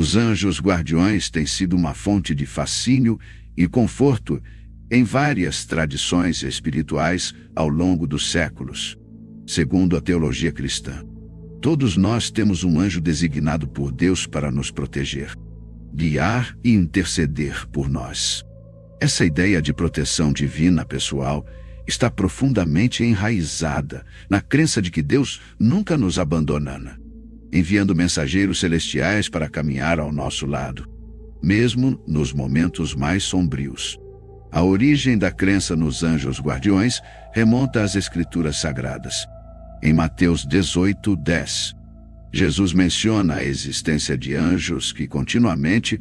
Os anjos guardiões têm sido uma fonte de fascínio e conforto em várias tradições espirituais ao longo dos séculos. Segundo a teologia cristã, todos nós temos um anjo designado por Deus para nos proteger, guiar e interceder por nós. Essa ideia de proteção divina pessoal está profundamente enraizada na crença de que Deus nunca nos abandona, enviando mensageiros celestiais para caminhar ao nosso lado, mesmo nos momentos mais sombrios. A origem da crença nos anjos guardiões remonta às Escrituras Sagradas. Em Mateus 18:10, Jesus menciona a existência de anjos que continuamente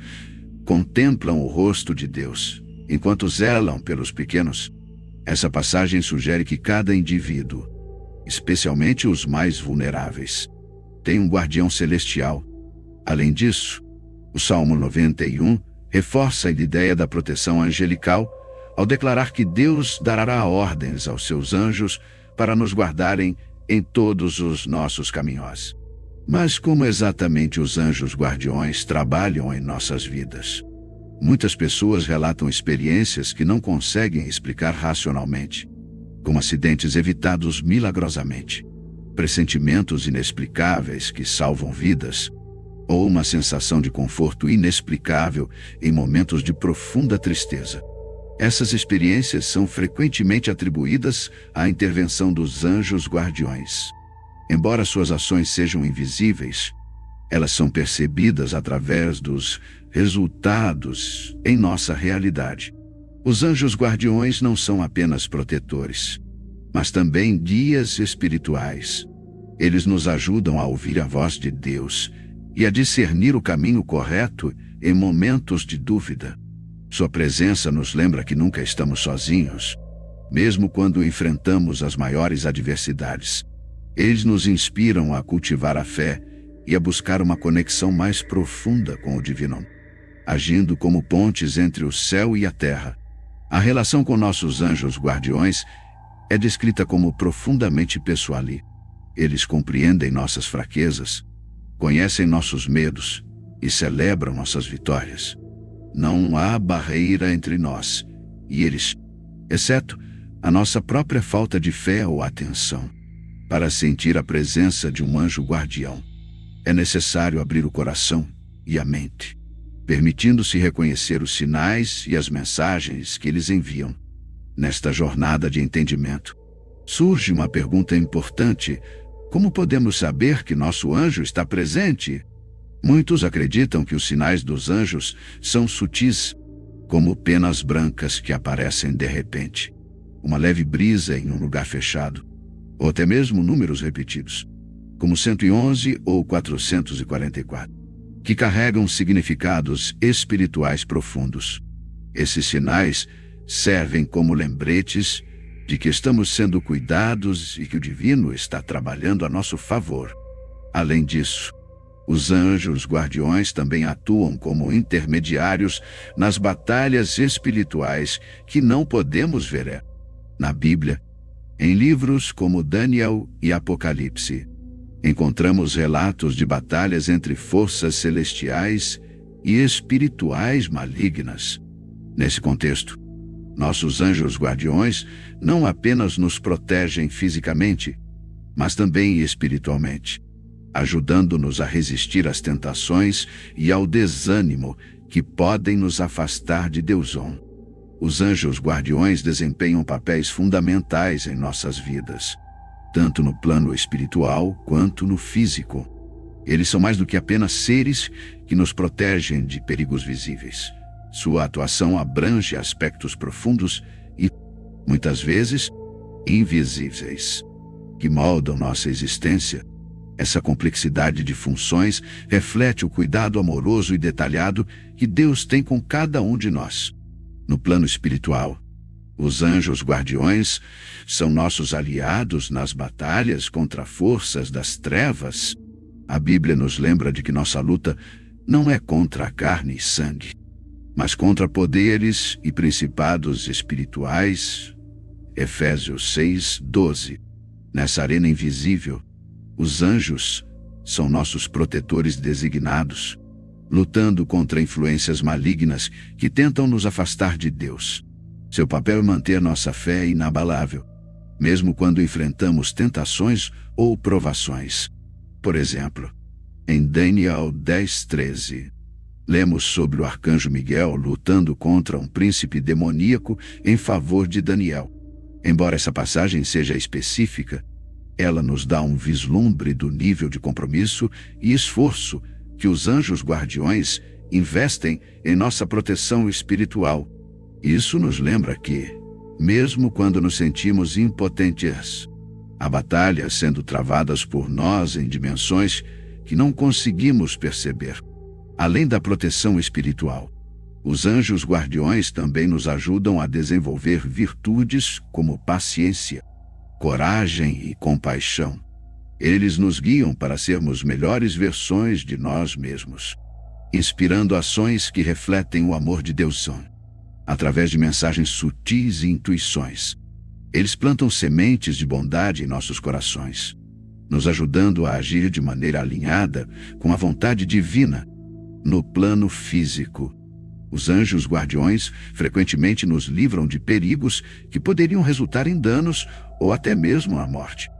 contemplam o rosto de Deus, enquanto zelam pelos pequenos. Essa passagem sugere que cada indivíduo, especialmente os mais vulneráveis, tem um guardião celestial. Além disso, o Salmo 91 reforça a ideia da proteção angelical ao declarar que Deus dará ordens aos seus anjos para nos guardarem em todos os nossos caminhos. Mas como exatamente os anjos guardiões trabalham em nossas vidas? Muitas pessoas relatam experiências que não conseguem explicar racionalmente, como acidentes evitados milagrosamente, pressentimentos inexplicáveis que salvam vidas, ou uma sensação de conforto inexplicável em momentos de profunda tristeza. Essas experiências são frequentemente atribuídas à intervenção dos anjos guardiões. Embora suas ações sejam invisíveis, elas são percebidas através dos resultados em nossa realidade. Os anjos guardiões não são apenas protetores, mas também guias espirituais. Eles nos ajudam a ouvir a voz de Deus e a discernir o caminho correto em momentos de dúvida. Sua presença nos lembra que nunca estamos sozinhos, mesmo quando enfrentamos as maiores adversidades. Eles nos inspiram a cultivar a fé e a buscar uma conexão mais profunda com o divino, agindo como pontes entre o céu e a terra. A relação com nossos anjos guardiões é descrita como profundamente pessoal. Eles compreendem nossas fraquezas, conhecem nossos medos e celebram nossas vitórias. Não há barreira entre nós e eles, exceto a nossa própria falta de fé ou atenção. Para sentir a presença de um anjo guardião, é necessário abrir o coração e a mente, permitindo-se reconhecer os sinais e as mensagens que eles enviam. Nesta jornada de entendimento, surge uma pergunta importante: como podemos saber que nosso anjo está presente? Muitos acreditam que os sinais dos anjos são sutis, como penas brancas que aparecem de repente, uma leve brisa em um lugar fechado, ou até mesmo números repetidos, como 111 ou 444, que carregam significados espirituais profundos. Esses sinais servem como lembretes de que estamos sendo cuidados e que o divino está trabalhando a nosso favor. Além disso, os anjos guardiões também atuam como intermediários nas batalhas espirituais que não podemos ver. Na Bíblia, em livros como Daniel e Apocalipse, encontramos relatos de batalhas entre forças celestiais e espirituais malignas. Nesse contexto, nossos anjos guardiões não apenas nos protegem fisicamente, mas também espiritualmente, ajudando-nos a resistir às tentações e ao desânimo que podem nos afastar de Deus. Os anjos guardiões desempenham papéis fundamentais em nossas vidas, tanto no plano espiritual quanto no físico. Eles são mais do que apenas seres que nos protegem de perigos visíveis. Sua atuação abrange aspectos profundos e, muitas vezes, invisíveis, que moldam nossa existência. Essa complexidade de funções reflete o cuidado amoroso e detalhado que Deus tem com cada um de nós. No plano espiritual, os anjos guardiões são nossos aliados nas batalhas contra forças das trevas. A Bíblia nos lembra de que nossa luta não é contra a carne e sangue, mas contra poderes e principados espirituais. Efésios 6:12. Nessa arena invisível, os anjos são nossos protetores designados, lutando contra influências malignas que tentam nos afastar de Deus. Seu papel é manter nossa fé inabalável, mesmo quando enfrentamos tentações ou provações. Por exemplo, em Daniel 10:13, lemos sobre o arcanjo Miguel lutando contra um príncipe demoníaco em favor de Daniel. Embora essa passagem seja específica, ela nos dá um vislumbre do nível de compromisso e esforço que os anjos guardiões investem em nossa proteção espiritual. Isso nos lembra que, mesmo quando nos sentimos impotentes, há batalhas sendo travadas por nós em dimensões que não conseguimos perceber. Além da proteção espiritual, os anjos guardiões também nos ajudam a desenvolver virtudes como paciência, coragem e compaixão. Eles nos guiam para sermos melhores versões de nós mesmos, inspirando ações que refletem o amor de Deus, através de mensagens sutis e intuições. Eles plantam sementes de bondade em nossos corações, nos ajudando a agir de maneira alinhada com a vontade divina. No plano físico, os anjos guardiões frequentemente nos livram de perigos que poderiam resultar em danos ou até mesmo a morte.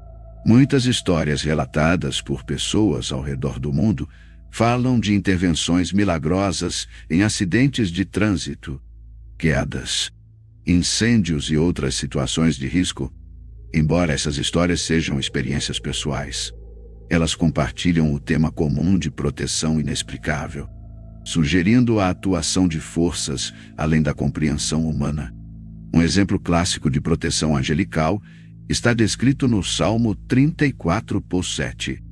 Muitas histórias relatadas por pessoas ao redor do mundo falam de intervenções milagrosas em acidentes de trânsito, quedas, incêndios e outras situações de risco. Embora essas histórias sejam experiências pessoais, elas compartilham o tema comum de proteção inexplicável, sugerindo a atuação de forças além da compreensão humana. Um exemplo clássico de proteção angelical está descrito no Salmo 34:7,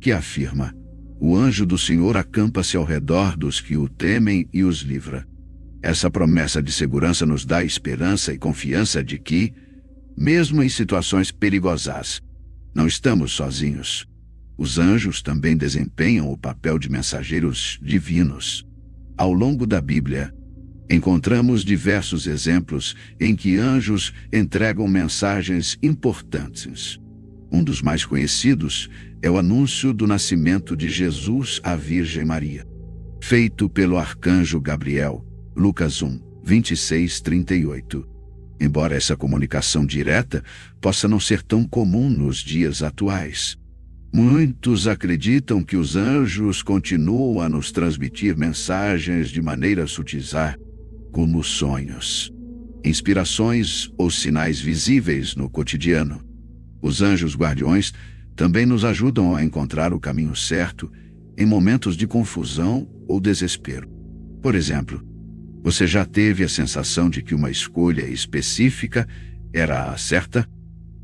que afirma: "O anjo do Senhor acampa-se ao redor dos que o temem e os livra." Essa promessa de segurança nos dá esperança e confiança de que, mesmo em situações perigosas, não estamos sozinhos. Os anjos também desempenham o papel de mensageiros divinos. Ao longo da Bíblia, encontramos diversos exemplos em que anjos entregam mensagens importantes. Um dos mais conhecidos é o anúncio do nascimento de Jesus à Virgem Maria, feito pelo arcanjo Gabriel, Lucas 1:26-38. Embora essa comunicação direta possa não ser tão comum nos dias atuais, muitos acreditam que os anjos continuam a nos transmitir mensagens de maneira sutis, como sonhos, inspirações ou sinais visíveis no cotidiano. Os anjos guardiões também nos ajudam a encontrar o caminho certo em momentos de confusão ou desespero. Por exemplo, você já teve a sensação de que uma escolha específica era a certa,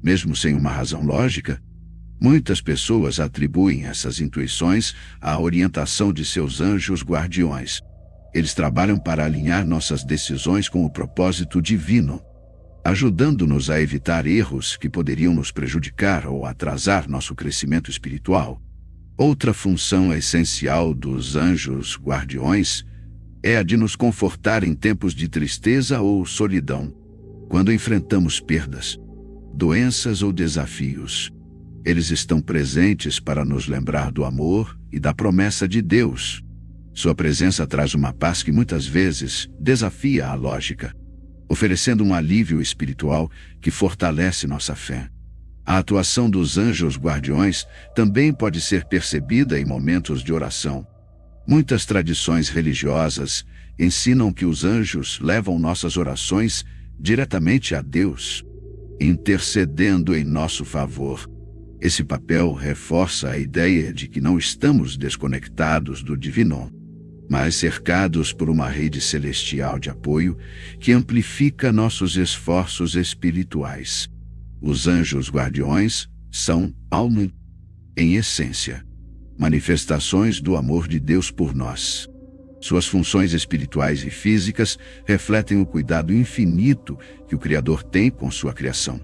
mesmo sem uma razão lógica? Muitas pessoas atribuem essas intuições à orientação de seus anjos guardiões. Eles trabalham para alinhar nossas decisões com o propósito divino, ajudando-nos a evitar erros que poderiam nos prejudicar ou atrasar nosso crescimento espiritual. Outra função essencial dos anjos guardiões é a de nos confortar em tempos de tristeza ou solidão. Quando enfrentamos perdas, doenças ou desafios, eles estão presentes para nos lembrar do amor e da promessa de Deus. Sua presença traz uma paz que muitas vezes desafia a lógica, oferecendo um alívio espiritual que fortalece nossa fé. A atuação dos anjos guardiões também pode ser percebida em momentos de oração. Muitas tradições religiosas ensinam que os anjos levam nossas orações diretamente a Deus, intercedendo em nosso favor. Esse papel reforça a ideia de que não estamos desconectados do divino, mas cercados por uma rede celestial de apoio que amplifica nossos esforços espirituais. Os anjos guardiões são, em essência, manifestações do amor de Deus por nós. Suas funções espirituais e físicas refletem o cuidado infinito que o Criador tem com sua criação.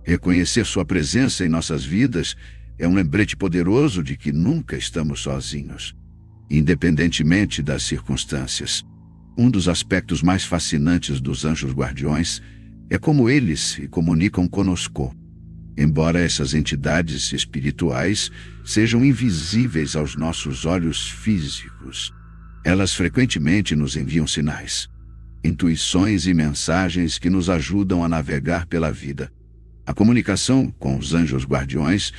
Reconhecer sua presença em nossas vidas é um lembrete poderoso de que nunca estamos sozinhos, independentemente das circunstâncias. Um dos aspectos mais fascinantes dos anjos guardiões é como eles se comunicam conosco. Embora essas entidades espirituais sejam invisíveis aos nossos olhos físicos, Elas frequentemente nos enviam sinais, intuições e mensagens que nos ajudam a navegar pela vida. A comunicação com os anjos guardiões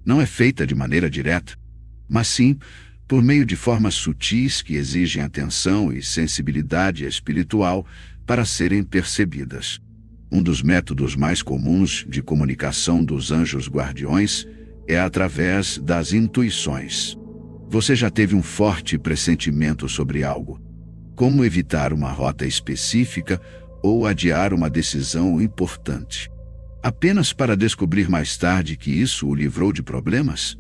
não é feita de maneira direta, mas sim por meio de formas sutis que exigem atenção e sensibilidade espiritual para serem percebidas. Um dos métodos mais comuns de comunicação dos anjos guardiões é através das intuições. Você já teve um forte pressentimento sobre algo? Como evitar uma rota específica ou adiar uma decisão importante, apenas para descobrir mais tarde que isso o livrou de problemas?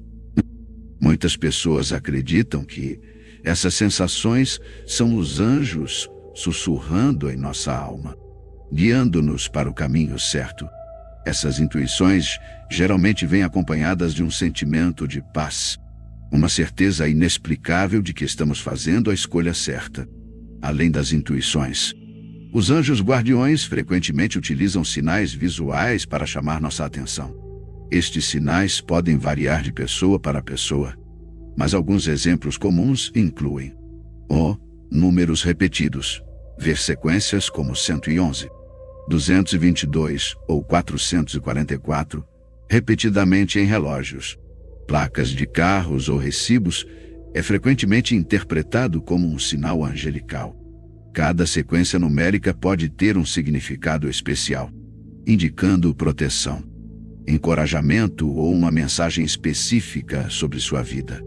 Muitas pessoas acreditam que essas sensações são os anjos sussurrando em nossa alma, guiando-nos para o caminho certo. Essas intuições geralmente vêm acompanhadas de um sentimento de paz, uma certeza inexplicável de que estamos fazendo a escolha certa. Além das intuições, os anjos guardiões frequentemente utilizam sinais visuais para chamar nossa atenção. Estes sinais podem variar de pessoa para pessoa, mas alguns exemplos comuns incluem números repetidos, ver sequências como 111, 222 ou 444, repetidamente em relógios, placas de carros ou recibos, é frequentemente interpretado como um sinal angelical. Cada sequência numérica pode ter um significado especial, indicando proteção, encorajamento ou uma mensagem específica sobre sua vida.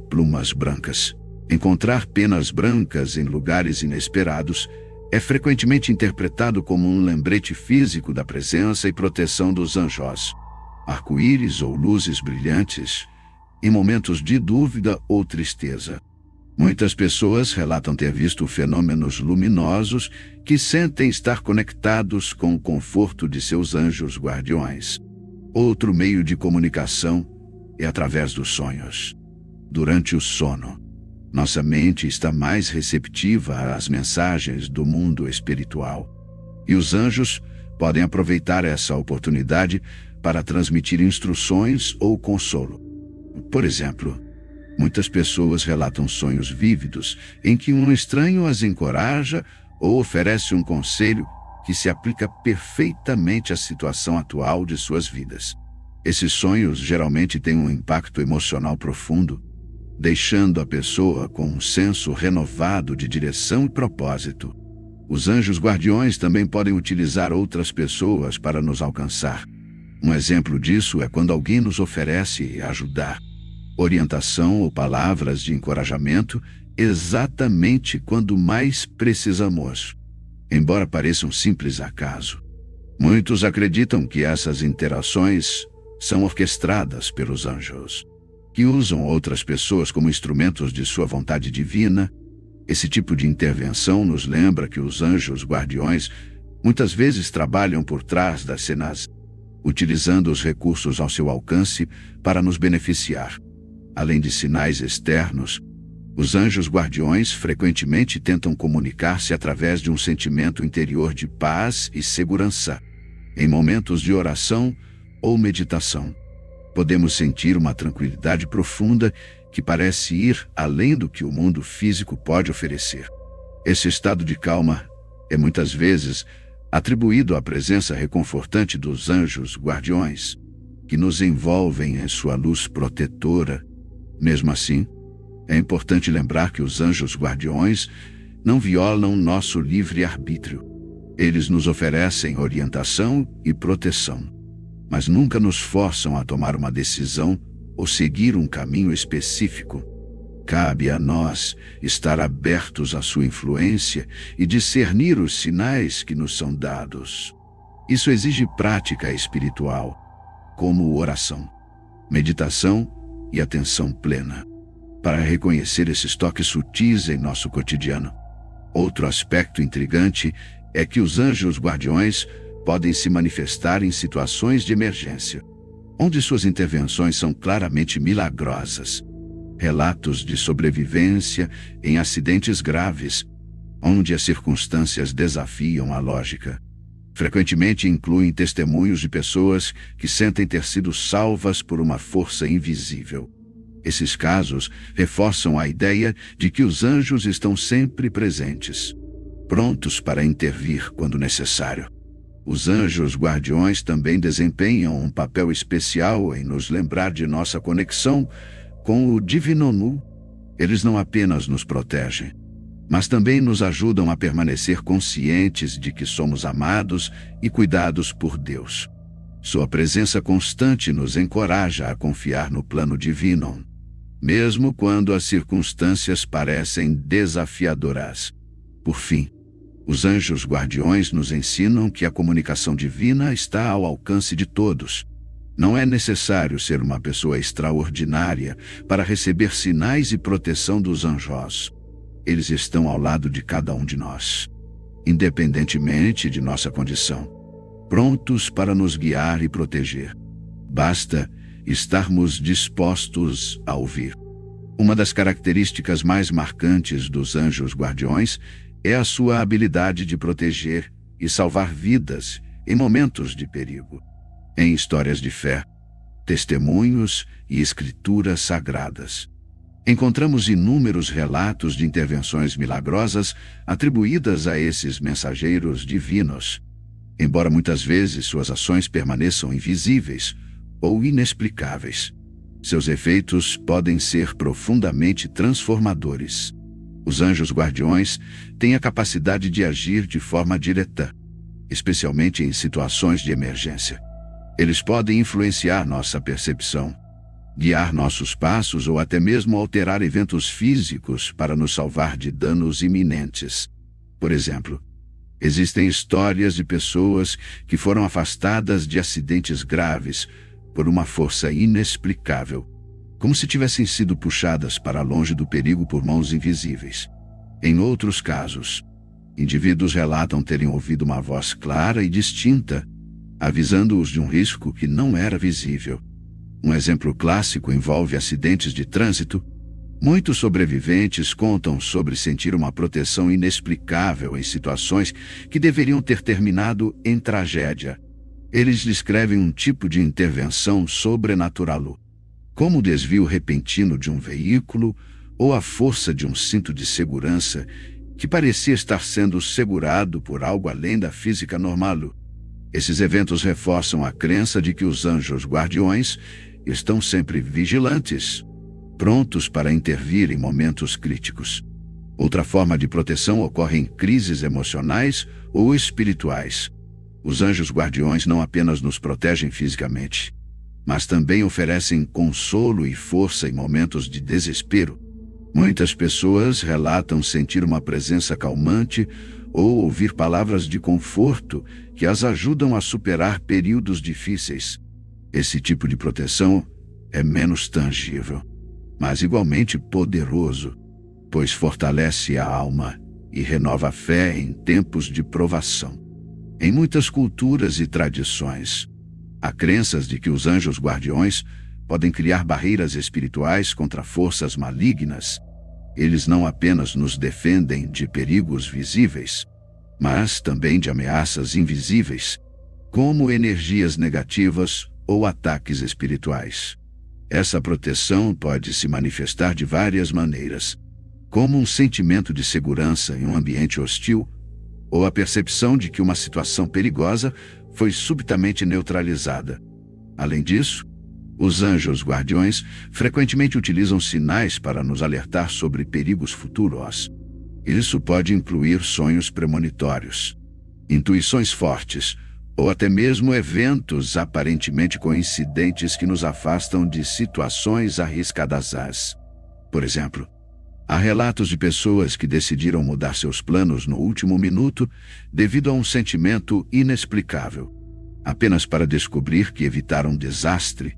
Plumas brancas. Encontrar penas brancas em lugares inesperados é frequentemente interpretado como um lembrete físico da presença e proteção dos anjos. Arco-íris ou luzes brilhantes em momentos de dúvida ou tristeza. Muitas pessoas relatam ter visto fenômenos luminosos que sentem estar conectados com o conforto de seus anjos guardiões. Outro meio de comunicação é através dos sonhos. Durante o sono, nossa mente está mais receptiva às mensagens do mundo espiritual, e os anjos podem aproveitar essa oportunidade para transmitir instruções ou consolo. Por exemplo, muitas pessoas relatam sonhos vívidos em que um estranho as encoraja ou oferece um conselho que se aplica perfeitamente à situação atual de suas vidas. Esses sonhos geralmente têm um impacto emocional profundo, deixando a pessoa com um senso renovado de direção e propósito. Os anjos guardiões também podem utilizar outras pessoas para nos alcançar. Um exemplo disso é quando alguém nos oferece ajudar, orientação ou palavras de encorajamento exatamente quando mais precisamos. Embora pareça um simples acaso, muitos acreditam que essas interações são orquestradas pelos anjos, que usam outras pessoas como instrumentos de sua vontade divina. Esse tipo de intervenção nos lembra que os anjos guardiões muitas vezes trabalham por trás das cenas, utilizando os recursos ao seu alcance para nos beneficiar. Além de sinais externos, os anjos guardiões frequentemente tentam comunicar-se através de um sentimento interior de paz e segurança. Em momentos de oração ou meditação, podemos sentir uma tranquilidade profunda que parece ir além do que o mundo físico pode oferecer. Esse estado de calma é muitas vezes atribuído à presença reconfortante dos anjos guardiões, que nos envolvem em sua luz protetora. Mesmo assim, é importante lembrar que os anjos guardiões não violam nosso livre-arbítrio. Eles nos oferecem orientação e proteção, mas nunca nos forçam a tomar uma decisão ou seguir um caminho específico. Cabe a nós estar abertos à sua influência e discernir os sinais que nos são dados. Isso exige prática espiritual, como oração, meditação e atenção plena, para reconhecer esses toques sutis em nosso cotidiano. Outro aspecto intrigante é que os anjos guardiões podem se manifestar em situações de emergência, onde suas intervenções são claramente milagrosas. Relatos de sobrevivência em acidentes graves, onde as circunstâncias desafiam a lógica, frequentemente incluem testemunhos de pessoas que sentem ter sido salvas por uma força invisível. Esses casos reforçam a ideia de que os anjos estão sempre presentes, prontos para intervir quando necessário. Os anjos guardiões também desempenham um papel especial em nos lembrar de nossa conexão com o Divino Nu. Eles não apenas nos protegem, mas também nos ajudam a permanecer conscientes de que somos amados e cuidados por Deus. Sua presença constante nos encoraja a confiar no plano divino, mesmo quando as circunstâncias parecem desafiadoras. Por fim, os anjos guardiões nos ensinam que a comunicação divina está ao alcance de todos. Não é necessário ser uma pessoa extraordinária para receber sinais e proteção dos anjos. Eles estão ao lado de cada um de nós, independentemente de nossa condição, prontos para nos guiar e proteger. Basta estarmos dispostos a ouvir. Uma das características mais marcantes dos anjos guardiões é a sua habilidade de proteger e salvar vidas em momentos de perigo. Em histórias de fé, testemunhos e escrituras sagradas, encontramos inúmeros relatos de intervenções milagrosas atribuídas a esses mensageiros divinos. Embora muitas vezes suas ações permaneçam invisíveis ou inexplicáveis, seus efeitos podem ser profundamente transformadores. Os anjos guardiões têm a capacidade de agir de forma direta, especialmente em situações de emergência. Eles podem influenciar nossa percepção, guiar nossos passos ou até mesmo alterar eventos físicos para nos salvar de danos iminentes. Por exemplo, existem histórias de pessoas que foram afastadas de acidentes graves por uma força inexplicável, como se tivessem sido puxadas para longe do perigo por mãos invisíveis. Em outros casos, indivíduos relatam terem ouvido uma voz clara e distinta, avisando-os de um risco que não era visível. Um exemplo clássico envolve acidentes de trânsito. Muitos sobreviventes contam sobre sentir uma proteção inexplicável em situações que deveriam ter terminado em tragédia. Eles descrevem um tipo de intervenção sobrenatural, como o desvio repentino de um veículo ou a força de um cinto de segurança que parecia estar sendo segurado por algo além da física normal. Esses eventos reforçam a crença de que os anjos guardiões estão sempre vigilantes, prontos para intervir em momentos críticos. Outra forma de proteção ocorre em crises emocionais ou espirituais. Os anjos guardiões não apenas nos protegem fisicamente, mas também oferecem consolo e força em momentos de desespero. Muitas pessoas relatam sentir uma presença calmante ou ouvir palavras de conforto que as ajudam a superar períodos difíceis. Esse tipo de proteção é menos tangível, mas igualmente poderoso, pois fortalece a alma e renova a fé em tempos de provação. Em muitas culturas e tradições, há crenças de que os anjos guardiões podem criar barreiras espirituais contra forças malignas. Eles não apenas nos defendem de perigos visíveis, mas também de ameaças invisíveis, como energias negativas ou ataques espirituais. Essa proteção pode se manifestar de várias maneiras, como um sentimento de segurança em um ambiente hostil, ou a percepção de que uma situação perigosa foi subitamente neutralizada. Além disso, os anjos guardiões frequentemente utilizam sinais para nos alertar sobre perigos futuros. Isso pode incluir sonhos premonitórios, intuições fortes, ou até mesmo eventos aparentemente coincidentes que nos afastam de situações arriscadas. Por exemplo, há relatos de pessoas que decidiram mudar seus planos no último minuto devido a um sentimento inexplicável, apenas para descobrir que evitaram um desastre.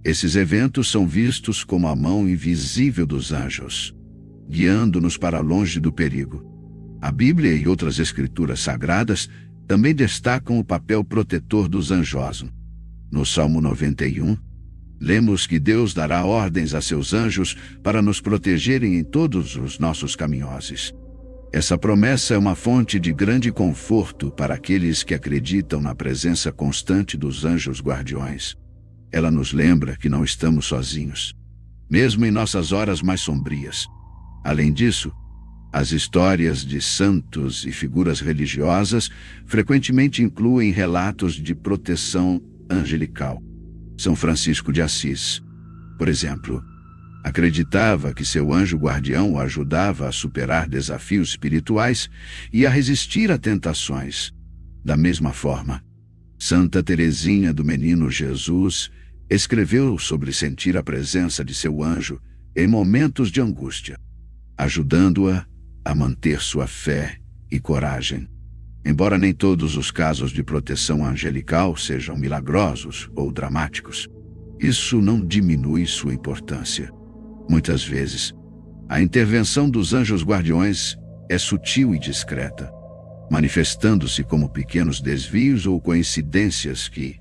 Esses eventos são vistos como a mão invisível dos anjos, guiando-nos para longe do perigo. A Bíblia e outras escrituras sagradas também destacam o papel protetor dos anjos. No Salmo 91, lemos que Deus dará ordens a seus anjos para nos protegerem em todos os nossos caminhos. Essa promessa é uma fonte de grande conforto para aqueles que acreditam na presença constante dos anjos guardiões. Ela nos lembra que não estamos sozinhos. mesmo em nossas horas mais sombrias. Além disso, as histórias de santos e figuras religiosas frequentemente incluem relatos de proteção angelical. São Francisco de Assis, por exemplo, acreditava que seu anjo guardião o ajudava a superar desafios espirituais e a resistir a tentações. Da mesma forma, Santa Teresinha do Menino Jesus escreveu sobre sentir a presença de seu anjo em momentos de angústia, ajudando-a a manter sua fé e coragem. Embora nem todos os casos de proteção angelical sejam milagrosos ou dramáticos, isso não diminui sua importância. Muitas vezes, a intervenção dos anjos guardiões é sutil e discreta, manifestando-se como pequenos desvios ou coincidências que,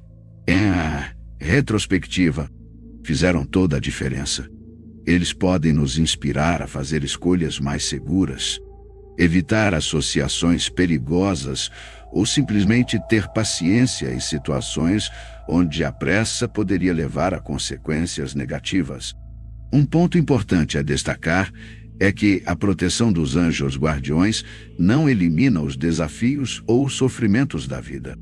em retrospectiva, fizeram toda a diferença. Eles podem nos inspirar a fazer escolhas mais seguras, evitar associações perigosas ou simplesmente ter paciência em situações onde a pressa poderia levar a consequências negativas. Um ponto importante a destacar é que a proteção dos anjos guardiões não elimina os desafios ou sofrimentos da vida.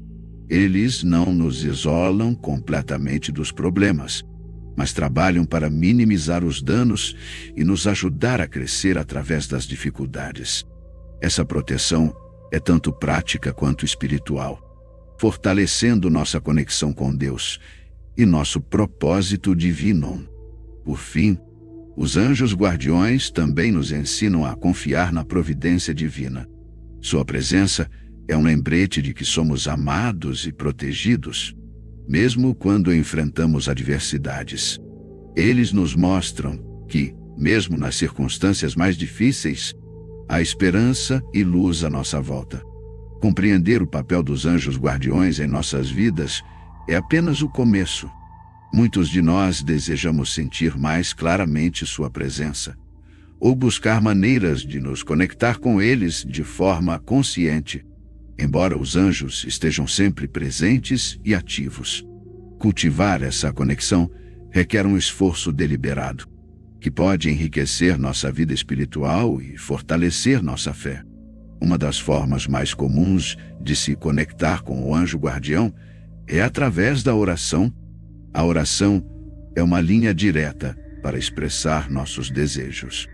Eles não nos isolam completamente dos problemas, mas trabalham para minimizar os danos e nos ajudar a crescer através das dificuldades. Essa proteção é tanto prática quanto espiritual, fortalecendo nossa conexão com Deus e nosso propósito divino. Por fim, os anjos guardiões também nos ensinam a confiar na providência divina. Sua presença é um lembrete de que somos amados e protegidos, mesmo quando enfrentamos adversidades. Eles nos mostram que, mesmo nas circunstâncias mais difíceis, há esperança e luz à nossa volta. Compreender o papel dos anjos guardiões em nossas vidas é apenas o começo. Muitos de nós desejamos sentir mais claramente sua presença, ou buscar maneiras de nos conectar com eles de forma consciente, embora os anjos estejam sempre presentes e ativos. Cultivar essa conexão requer um esforço deliberado, que pode enriquecer nossa vida espiritual e fortalecer nossa fé. Uma das formas mais comuns de se conectar com o anjo guardião é através da oração. A oração é uma linha direta para expressar nossos desejos,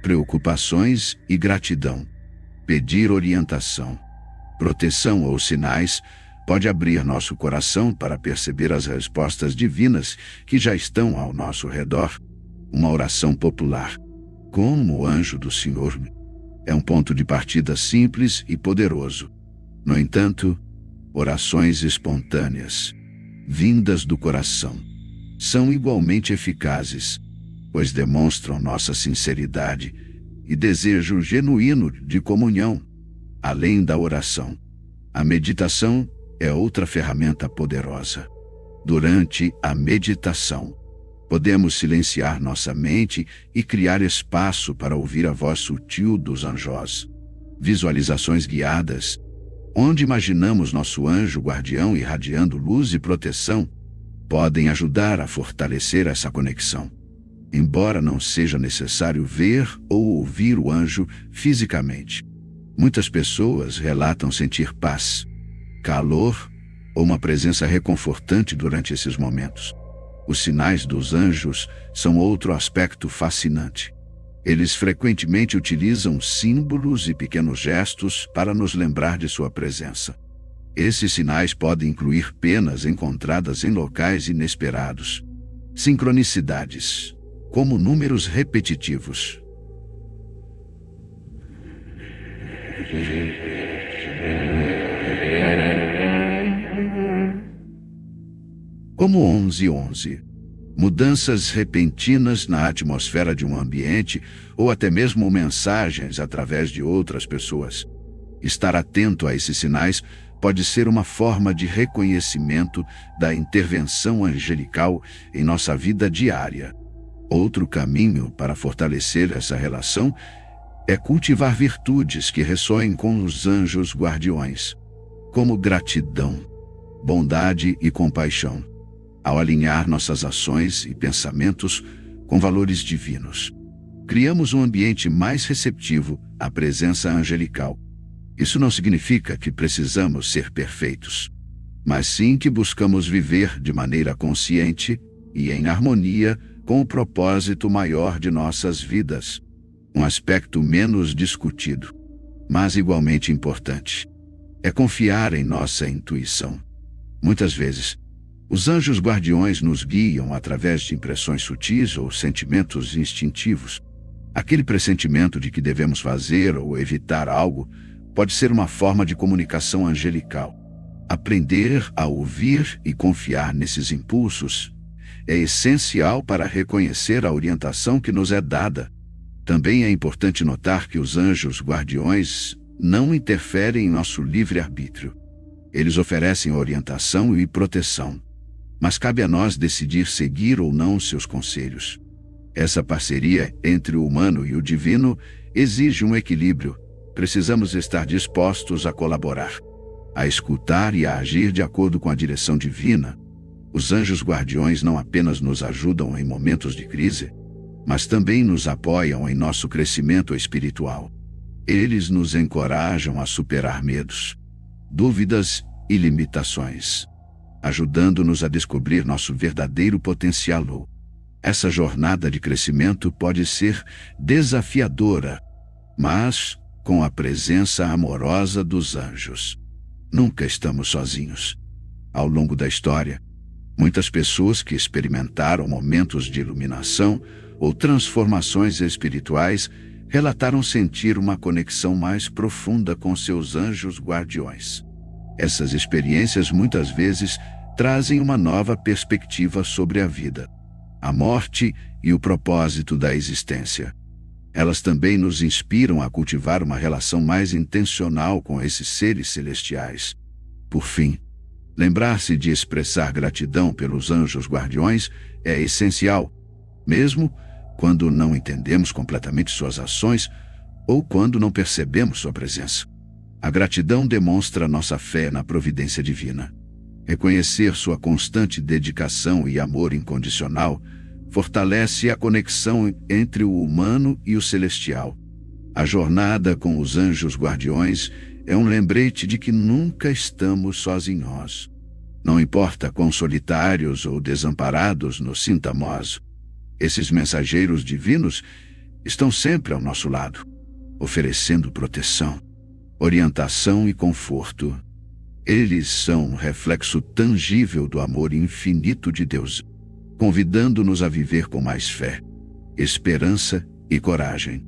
preocupações e gratidão. Pedir orientação, proteção ou sinais pode abrir nosso coração para perceber as respostas divinas que já estão ao nosso redor. Uma oração popular, como o anjo do Senhor, é um ponto de partida simples e poderoso. No entanto, orações espontâneas, vindas do coração, são igualmente eficazes, pois demonstram nossa sinceridade e desejo genuíno de comunhão. Além da oração, a meditação é outra ferramenta poderosa. Durante a meditação, podemos silenciar nossa mente e criar espaço para ouvir a voz sutil dos anjos. Visualizações guiadas, onde imaginamos nosso anjo guardião irradiando luz e proteção, podem ajudar a fortalecer essa conexão. Embora não seja necessário ver ou ouvir o anjo fisicamente, muitas pessoas relatam sentir paz, calor ou uma presença reconfortante durante esses momentos. Os sinais dos anjos são outro aspecto fascinante. Eles frequentemente utilizam símbolos e pequenos gestos para nos lembrar de sua presença. Esses sinais podem incluir penas encontradas em locais inesperados, sincronicidades, como números repetitivos. Como 1111. Mudanças repentinas na atmosfera de um ambiente ou até mesmo mensagens através de outras pessoas. Estar atento a esses sinais pode ser uma forma de reconhecimento da intervenção angelical em nossa vida diária. Outro caminho para fortalecer essa relação é cultivar virtudes que ressoem com os anjos guardiões, como gratidão, bondade e compaixão. Ao alinhar nossas ações e pensamentos com valores divinos. Criamos um ambiente mais receptivo à presença angelical. Isso não significa que precisamos ser perfeitos, mas sim que buscamos viver de maneira consciente e em harmonia com o propósito maior de nossas vidas. Um aspecto menos discutido, mas igualmente importante, é confiar em nossa intuição. Muitas vezes, os anjos guardiões nos guiam através de impressões sutis ou sentimentos instintivos. Aquele pressentimento de que devemos fazer ou evitar algo pode ser uma forma de comunicação angelical. Aprender a ouvir e confiar nesses impulsos é essencial para reconhecer a orientação que nos é dada. Também é importante notar que os anjos guardiões não interferem em nosso livre-arbítrio. Eles oferecem orientação e proteção, mas cabe a nós decidir seguir ou não seus conselhos. Essa parceria entre o humano e o divino exige um equilíbrio. Precisamos estar dispostos a colaborar, a escutar e a agir de acordo com a direção divina. Os anjos guardiões não apenas nos ajudam em momentos de crise, mas também nos apoiam em nosso crescimento espiritual. Eles nos encorajam a superar medos, dúvidas e limitações, ajudando-nos a descobrir nosso verdadeiro potencial. Essa jornada de crescimento pode ser desafiadora, mas com a presença amorosa dos anjos. Nunca estamos sozinhos. Ao longo da história, muitas pessoas que experimentaram momentos de iluminação ou transformações espirituais relataram sentir uma conexão mais profunda com seus anjos guardiões. Essas experiências muitas vezes trazem uma nova perspectiva sobre a vida, a morte e o propósito da existência. Elas também nos inspiram a cultivar uma relação mais intencional com esses seres celestiais. Por fim, lembrar-se de expressar gratidão pelos anjos guardiões é essencial, mesmo quando não entendemos completamente suas ações ou quando não percebemos sua presença. A gratidão demonstra nossa fé na providência divina. Reconhecer sua constante dedicação e amor incondicional fortalece a conexão entre o humano e o celestial. A jornada com os anjos guardiões é um lembrete de que nunca estamos sozinhos. Não importa quão solitários ou desamparados nos sintamos, esses mensageiros divinos estão sempre ao nosso lado, oferecendo proteção, orientação e conforto. Eles são um reflexo tangível do amor infinito de Deus, convidando-nos a viver com mais fé, esperança e coragem.